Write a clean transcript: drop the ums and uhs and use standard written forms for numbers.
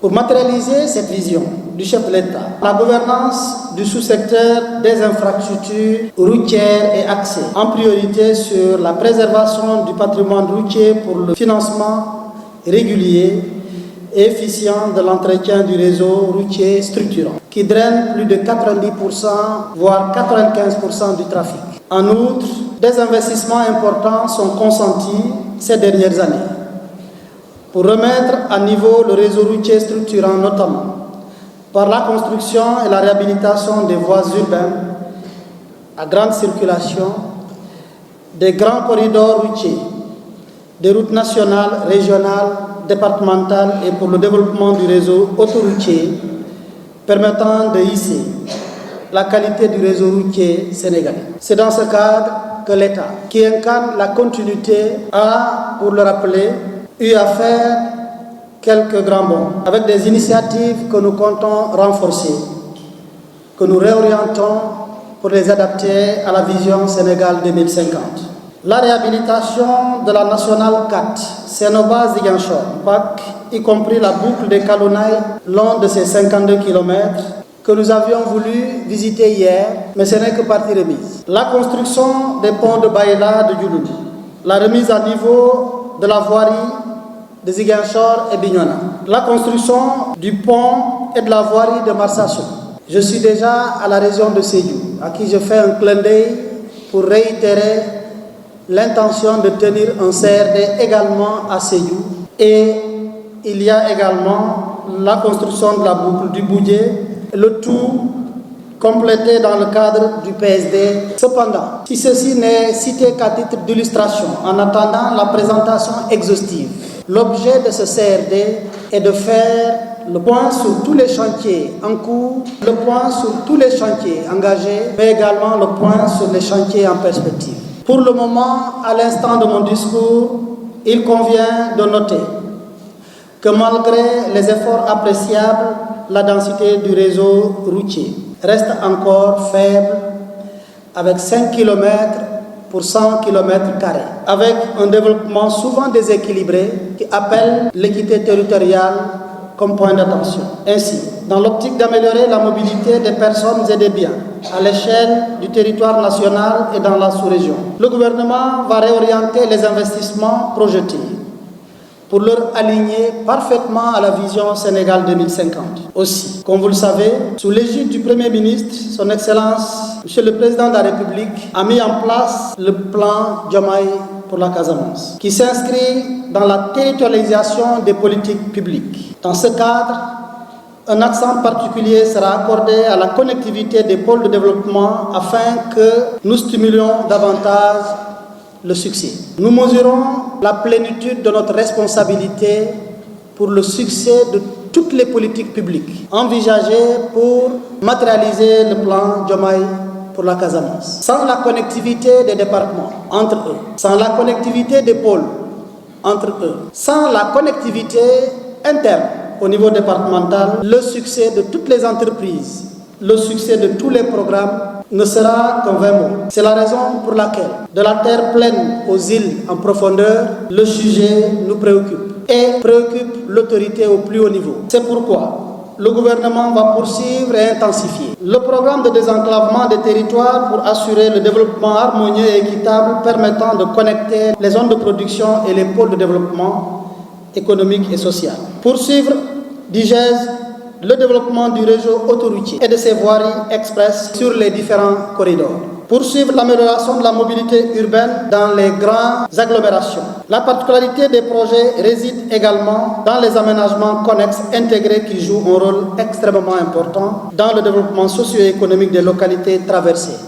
Pour matérialiser cette vision du chef de l'État, la gouvernance du sous-secteur des infrastructures routières est axée en priorité sur la préservation du patrimoine routier pour le financement régulier et efficient de l'entretien du réseau routier structurant, qui draine plus de 90%, voire 95% du trafic. En outre, des investissements importants sont consentis ces dernières années pour remettre à niveau le réseau routier structurant, notamment par la construction et la réhabilitation des voies urbaines à grande circulation, des grands corridors routiers, des routes nationales, régionales, départementales et pour le développement du réseau autoroutier permettant de hisser la qualité du réseau routier sénégalais. C'est dans ce cadre que l'État, qui incarne la continuité, a, pour le rappeler, eu à faire quelques grands bonds avec des initiatives que nous comptons renforcer, que nous réorientons pour les adapter à la vision Sénégal 2050. La réhabilitation de la nationale 4, Sénoba-Ziguinchor, PAC, y compris la boucle des Kalounaï, long de ces 52 km, que nous avions voulu visiter hier, mais ce n'est que partie remise. La construction des ponts de Baïla de Djouloudi, la remise à niveau de la voirie de Ziguinchor et Bignona, la construction du pont et de la voirie de Marsassoum. Je suis déjà à la région de Sédhiou, à qui je fais un clin d'œil pour réitérer l'intention de tenir un CRD également à Sédhiou. Et il y a également la construction de la boucle du Boudié, le tout complété dans le cadre du PSD. Cependant, si ceci n'est cité qu'à titre d'illustration, en attendant la présentation exhaustive, l'objet de ce CRD est de faire le point sur tous les chantiers en cours, le point sur tous les chantiers engagés, mais également le point sur les chantiers en perspective. Pour le moment, à l'instant de mon discours, il convient de noter que malgré les efforts appréciables, la densité du réseau routier reste encore faible, avec 5 km pour 100 km², avec un développement souvent déséquilibré qui appelle l'équité territoriale comme point d'attention. Ainsi, dans l'optique d'améliorer la mobilité des personnes et des biens à l'échelle du territoire national et dans la sous-région, le gouvernement va réorienter les investissements projetés pour leur aligner parfaitement à la vision Sénégal 2050. Aussi, comme vous le savez, sous l'égide du Premier ministre, son Excellence, Monsieur le Président de la République, a mis en place le plan Diomaye pour la Casamance, qui s'inscrit dans la territorialisation des politiques publiques. Dans ce cadre, un accent particulier sera accordé à la connectivité des pôles de développement afin que nous stimulions davantage le succès. Nous mesurons la plénitude de notre responsabilité pour le succès de toutes les politiques publiques envisagées pour matérialiser le plan Diomaye pour la Casamance. Sans la connectivité des départements entre eux, sans la connectivité des pôles entre eux, sans la connectivité interne au niveau départemental, le succès de toutes les entreprises, le succès de tous les programmes ne sera qu'un vain mot. C'est la raison pour laquelle, de la terre pleine aux îles en profondeur, le sujet nous préoccupe et préoccupe l'autorité au plus haut niveau. C'est pourquoi le gouvernement va poursuivre et intensifier le programme de désenclavement des territoires pour assurer le développement harmonieux et équitable permettant de connecter les zones de production et les pôles de développement économique et social. Poursuivre, dis-je, le développement du réseau autoroutier et de ses voiries express sur les différents corridors. Poursuivre l'amélioration de la mobilité urbaine dans les grandes agglomérations. La particularité des projets réside également dans les aménagements connexes intégrés qui jouent un rôle extrêmement important dans le développement socio-économique des localités traversées.